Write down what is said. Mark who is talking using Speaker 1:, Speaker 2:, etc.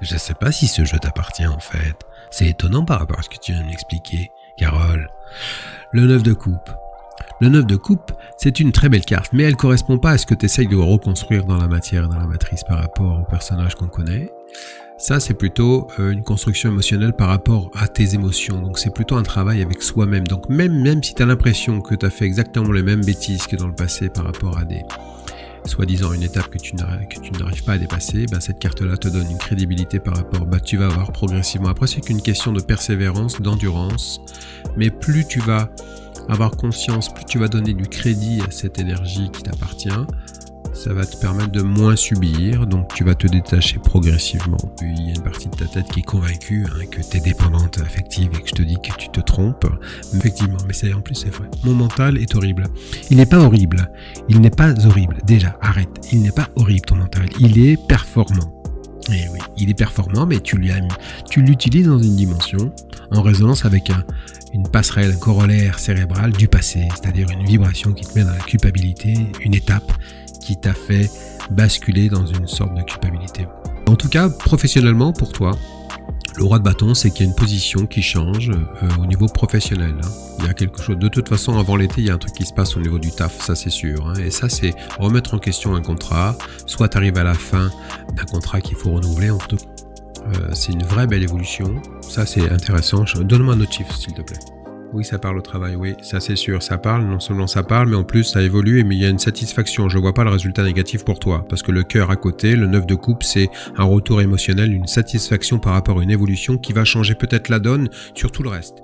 Speaker 1: Je sais pas si ce jeu t'appartient en fait. C'est étonnant par rapport à ce que tu viens de m'expliquer, Carole. Le 9 de coupe. Le 9 de coupe, c'est une très belle carte, mais elle correspond pas à ce que tu essayes de reconstruire dans la matière et dans la matrice par rapport au personnage qu'on connaît. Ça, c'est plutôt une construction émotionnelle par rapport à tes émotions. Donc, c'est plutôt un travail avec soi-même. Donc, même si tu as l'impression que tu as fait exactement les mêmes bêtises que dans le passé par rapport à des soi-disant une étape que tu n'arrives pas à dépasser, cette carte-là te donne une crédibilité par rapport, tu vas avoir progressivement. Après, c'est qu'une question de persévérance, d'endurance, mais plus tu vas avoir conscience, plus tu vas donner du crédit à cette énergie qui t'appartient, ça va te permettre de moins subir, donc tu vas te détacher progressivement. Puis il y a une partie de ta tête qui est convaincue que tu es dépendante affective et que je te dis que tu te trompes. Effectivement, mais en plus c'est vrai. Mon mental est horrible. Il n'est pas horrible. Il n'est pas horrible. Déjà, arrête. Il n'est pas horrible ton mental. Il est performant. Et oui, il est performant, mais tu l'utilises dans une dimension en résonance avec une passerelle, un corollaire cérébral du passé, c'est-à-dire une vibration qui te met dans la culpabilité, une étape qui t'a fait basculer dans une sorte de culpabilité. En tout cas, professionnellement, pour toi, le roi de bâton, c'est qu'il y a une position qui change au niveau professionnel. Il y a quelque chose. De toute façon, avant l'été, il y a un truc qui se passe au niveau du taf, ça c'est sûr. Et ça, c'est remettre en question un contrat. Soit tu arrives à la fin d'un contrat qu'il faut renouveler. En tout cas, c'est une vraie belle évolution. Ça, c'est intéressant. Donne-moi un autre chiffre, s'il te plaît. Oui, ça parle au travail, oui, ça c'est sûr, ça parle, non seulement ça parle, mais en plus ça évolue, mais il y a une satisfaction, je vois pas le résultat négatif pour toi, parce que le cœur à côté, le 9 de coupe, c'est un retour émotionnel, une satisfaction par rapport à une évolution qui va changer peut-être la donne sur tout le reste.